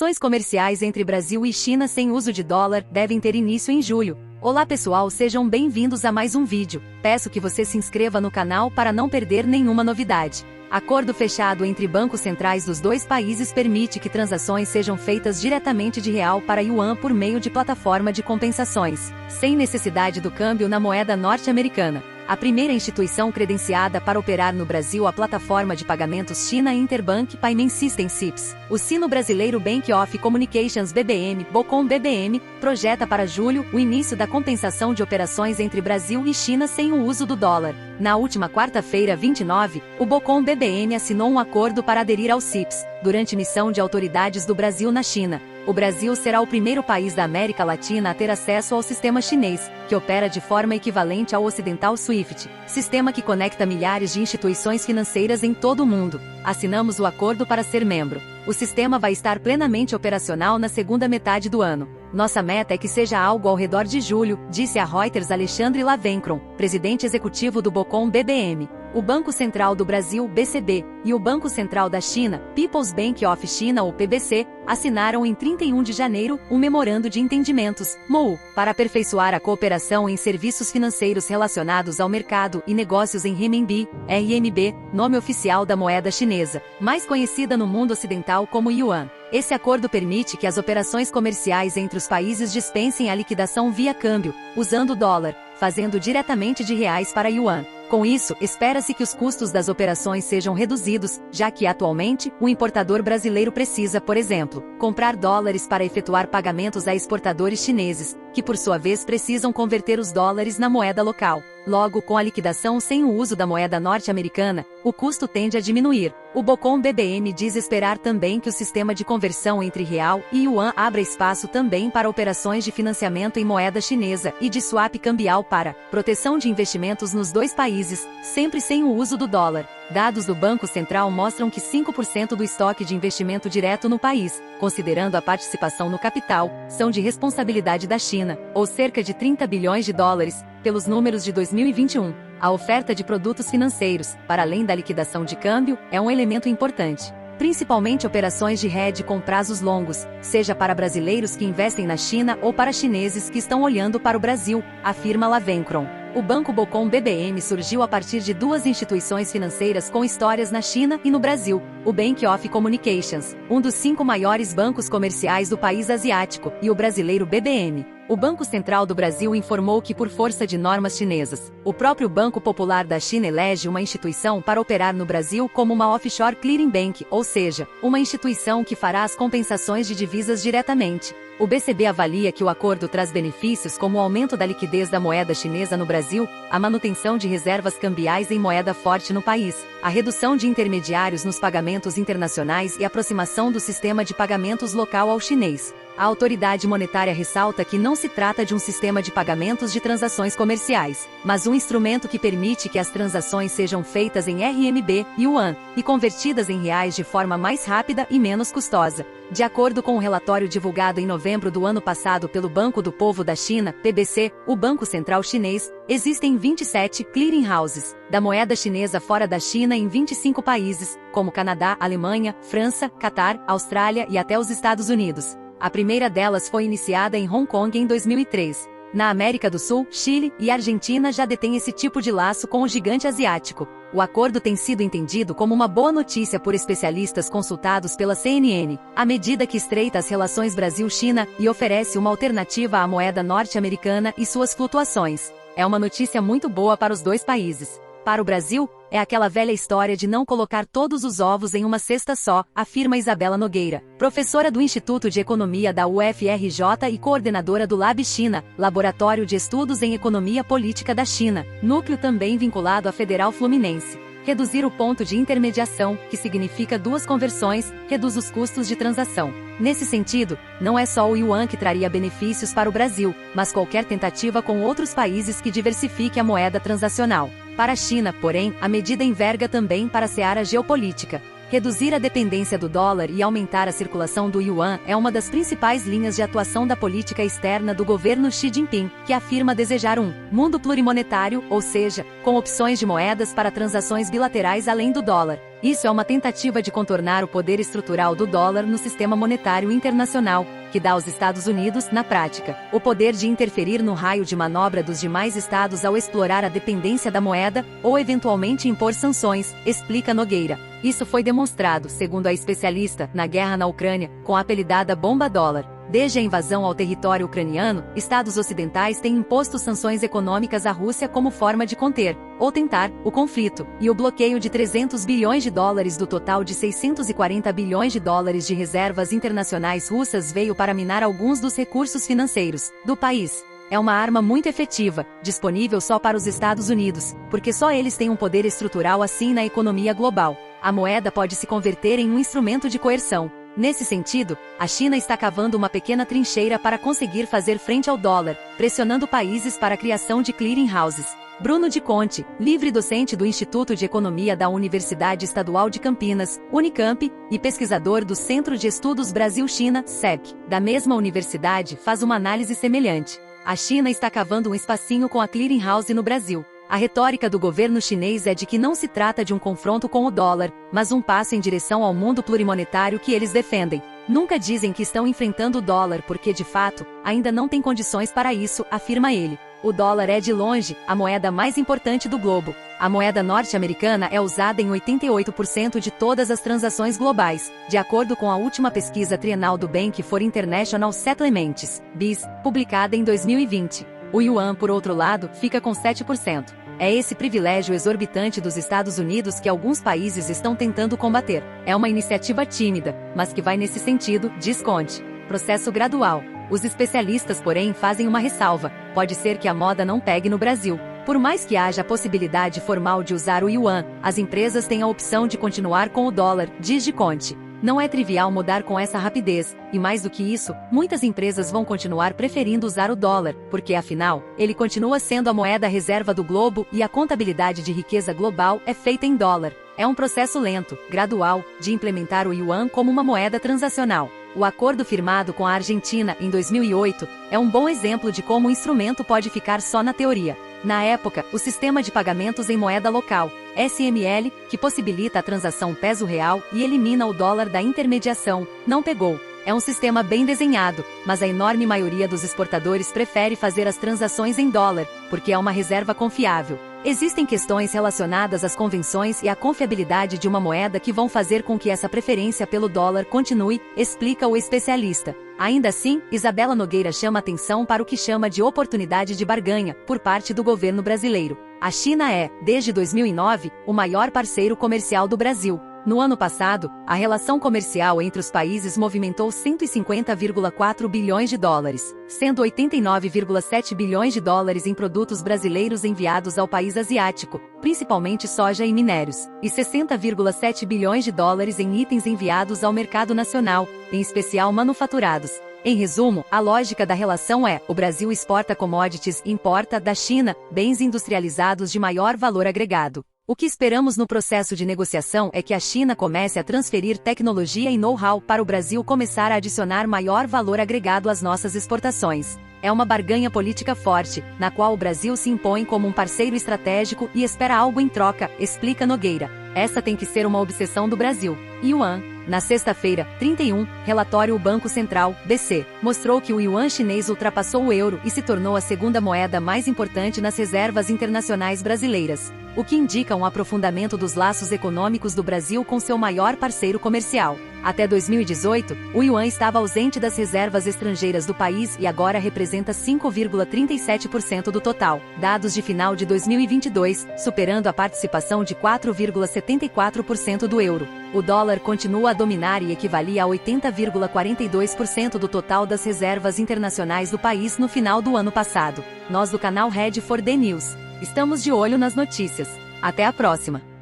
operações comerciais entre Brasil e China sem uso de dólar devem ter início em julho. Olá pessoal, sejam bem-vindos a mais um vídeo. Peço que você se inscreva no canal para não perder nenhuma novidade. Acordo fechado entre bancos centrais dos dois países permite que transações sejam feitas diretamente de real para yuan por meio de plataforma de compensações, sem necessidade do câmbio na moeda norte-americana. A primeira instituição credenciada para operar no Brasil a plataforma de pagamentos China Interbank Payment System CIPS, o sino-brasileiro Bank of Communications BBM, BOCOM BBM, projeta para julho o início da compensação de operações entre Brasil e China sem o uso do dólar. Na última quarta-feira, 29, o BOCOM BBM assinou um acordo para aderir ao CIPS, durante missão de autoridades do Brasil na China. O Brasil será o primeiro país da América Latina a ter acesso ao sistema chinês, que opera de forma equivalente ao ocidental SWIFT, sistema que conecta milhares de instituições financeiras em todo o mundo. Assinamos o acordo para ser membro. O sistema vai estar plenamente operacional na segunda metade do ano. Nossa meta é que seja algo ao redor de julho, disse a Reuters Alexandre Lavencron, presidente executivo do BOCOM BBM. O Banco Central do Brasil, BCB, e o Banco Central da China, People's Bank of China ou PBC, assinaram em 31 de janeiro um memorando de entendimentos, MOU, para aperfeiçoar a cooperação em serviços financeiros relacionados ao mercado e negócios em renminbi, RMB, nome oficial da moeda chinesa, mais conhecida no mundo ocidental como yuan. Esse acordo permite que as operações comerciais entre os países dispensem a liquidação via câmbio, usando o dólar, fazendo diretamente de reais para yuan. Com isso, espera-se que os custos das operações sejam reduzidos, já que atualmente, o importador brasileiro precisa, por exemplo, comprar dólares para efetuar pagamentos a exportadores chineses, que por sua vez precisam converter os dólares na moeda local. Logo, com a liquidação sem o uso da moeda norte-americana, o custo tende a diminuir. O BOCOM BBM diz esperar também que o sistema de conversão entre real e yuan abra espaço também para operações de financiamento em moeda chinesa e de swap cambial para proteção de investimentos nos dois países, sempre sem o uso do dólar. Dados do Banco Central mostram que 5% do estoque de investimento direto no país, considerando a participação no capital, são de responsabilidade da China, ou cerca de 30 bilhões de dólares, pelos números de 2021. A oferta de produtos financeiros, para além da liquidação de câmbio, é um elemento importante. Principalmente operações de hedge com prazos longos, seja para brasileiros que investem na China ou para chineses que estão olhando para o Brasil, afirma Lavencron. O Banco BOCOM BBM surgiu a partir de duas instituições financeiras com histórias na China e no Brasil, o Bank of Communications, um dos 5 maiores bancos comerciais do país asiático, e o brasileiro BBM. O Banco Central do Brasil informou que, por força de normas chinesas, o próprio Banco Popular da China elege uma instituição para operar no Brasil como uma offshore clearing bank, ou seja, uma instituição que fará as compensações de divisas diretamente. O BCB avalia que o acordo traz benefícios como o aumento da liquidez da moeda chinesa no Brasil, a manutenção de reservas cambiais em moeda forte no país, a redução de intermediários nos pagamentos internacionais e a aproximação do sistema de pagamentos local ao chinês. A autoridade monetária ressalta que não se trata de um sistema de pagamentos de transações comerciais, mas um instrumento que permite que as transações sejam feitas em RMB, yuan, e convertidas em reais de forma mais rápida e menos custosa. De acordo com o relatório divulgado em novembro do ano passado pelo Banco do Povo da China, PBC, o Banco Central Chinês, existem 27 clearing houses da moeda chinesa fora da China em 25 países, como Canadá, Alemanha, França, Catar, Austrália e até os Estados Unidos. A primeira delas foi iniciada em Hong Kong em 2003. Na América do Sul, Chile e Argentina já detêm esse tipo de laço com o gigante asiático. O acordo tem sido entendido como uma boa notícia por especialistas consultados pela CNN, à medida que estreita as relações Brasil-China e oferece uma alternativa à moeda norte-americana e suas flutuações. É uma notícia muito boa para os dois países. Para o Brasil, é aquela velha história de não colocar todos os ovos em uma cesta só, afirma Isabela Nogueira, professora do Instituto de Economia da UFRJ e coordenadora do Lab China, Laboratório de Estudos em Economia Política da China, núcleo também vinculado à Federal Fluminense. Reduzir o ponto de intermediação, que significa duas conversões, reduz os custos de transação. Nesse sentido, não é só o yuan que traria benefícios para o Brasil, mas qualquer tentativa com outros países que diversifique a moeda transacional. Para a China, porém, a medida enverga também para a seara geopolítica. Reduzir a dependência do dólar e aumentar a circulação do yuan é uma das principais linhas de atuação da política externa do governo Xi Jinping, que afirma desejar um mundo plurimonetário, ou seja, com opções de moedas para transações bilaterais além do dólar. Isso é uma tentativa de contornar o poder estrutural do dólar no sistema monetário internacional, que dá aos Estados Unidos, na prática, o poder de interferir no raio de manobra dos demais estados ao explorar a dependência da moeda ou eventualmente impor sanções, explica Nogueira. Isso foi demonstrado, segundo a especialista, na guerra na Ucrânia, com a apelidada bomba dólar. Desde a invasão ao território ucraniano, estados ocidentais têm imposto sanções econômicas à Rússia como forma de conter, ou tentar, o conflito, e o bloqueio de 300 bilhões de dólares do total de 640 bilhões de dólares de reservas internacionais russas veio para minar alguns dos recursos financeiros do país. É uma arma muito efetiva, disponível só para os Estados Unidos, porque só eles têm um poder estrutural assim na economia global. A moeda pode se converter em um instrumento de coerção. Nesse sentido, a China está cavando uma pequena trincheira para conseguir fazer frente ao dólar, pressionando países para a criação de clearing houses. Bruno de Conte, livre docente do Instituto de Economia da Universidade Estadual de Campinas, Unicamp, e pesquisador do Centro de Estudos Brasil-China, CEP, da mesma universidade, faz uma análise semelhante. A China está cavando um espacinho com a clearing house no Brasil. A retórica do governo chinês é de que não se trata de um confronto com o dólar, mas um passo em direção ao mundo plurimonetário que eles defendem. Nunca dizem que estão enfrentando o dólar porque, de fato, ainda não têm condições para isso, afirma ele. O dólar é, de longe, a moeda mais importante do globo. A moeda norte-americana é usada em 88% de todas as transações globais, de acordo com a última pesquisa trienal do Bank for International Settlements, BIS, publicada em 2020. O yuan, por outro lado, fica com 7%. É esse privilégio exorbitante dos Estados Unidos que alguns países estão tentando combater. É uma iniciativa tímida, mas que vai nesse sentido, diz Conte. Processo gradual. Os especialistas, porém, fazem uma ressalva. Pode ser que a moda não pegue no Brasil. Por mais que haja a possibilidade formal de usar o yuan, as empresas têm a opção de continuar com o dólar, diz de Conte. Não é trivial mudar com essa rapidez, e mais do que isso, muitas empresas vão continuar preferindo usar o dólar, porque afinal, ele continua sendo a moeda reserva do globo e a contabilidade de riqueza global é feita em dólar. É um processo lento, gradual, de implementar o yuan como uma moeda transacional. O acordo firmado com a Argentina em 2008 é um bom exemplo de como o instrumento pode ficar só na teoria. Na época, o sistema de pagamentos em moeda local, SML, que possibilita a transação peso real e elimina o dólar da intermediação, não pegou. É um sistema bem desenhado, mas a enorme maioria dos exportadores prefere fazer as transações em dólar, porque é uma reserva confiável. Existem questões relacionadas às convenções e à confiabilidade de uma moeda que vão fazer com que essa preferência pelo dólar continue, explica o especialista. Ainda assim, Isabela Nogueira chama atenção para o que chama de oportunidade de barganha, por parte do governo brasileiro. A China é, desde 2009, o maior parceiro comercial do Brasil. No ano passado, a relação comercial entre os países movimentou 150,4 bilhões de dólares, sendo 89,7 bilhões de dólares em produtos brasileiros enviados ao país asiático, principalmente soja e minérios, e 60,7 bilhões de dólares em itens enviados ao mercado nacional, em especial manufaturados. Em resumo, a lógica da relação é: o Brasil exporta commodities e importa da China bens industrializados de maior valor agregado. O que esperamos no processo de negociação é que a China comece a transferir tecnologia e know-how para o Brasil começar a adicionar maior valor agregado às nossas exportações. É uma barganha política forte, na qual o Brasil se impõe como um parceiro estratégico e espera algo em troca, explica Nogueira. Essa tem que ser uma obsessão do Brasil. Yuan. Na sexta-feira, 31, relatório O Banco Central, BC, mostrou que o yuan chinês ultrapassou o euro e se tornou a segunda moeda mais importante nas reservas internacionais brasileiras, o que indica um aprofundamento dos laços econômicos do Brasil com seu maior parceiro comercial. Até 2018, o yuan estava ausente das reservas estrangeiras do país e agora representa 5,37% do total, dados de final de 2022, superando a participação de 4,74% do euro. O dólar continua a dominar e equivalia a 80,42% do total das reservas internacionais do país no final do ano passado. Nós do canal Red for the News. Estamos de olho nas notícias. Até a próxima!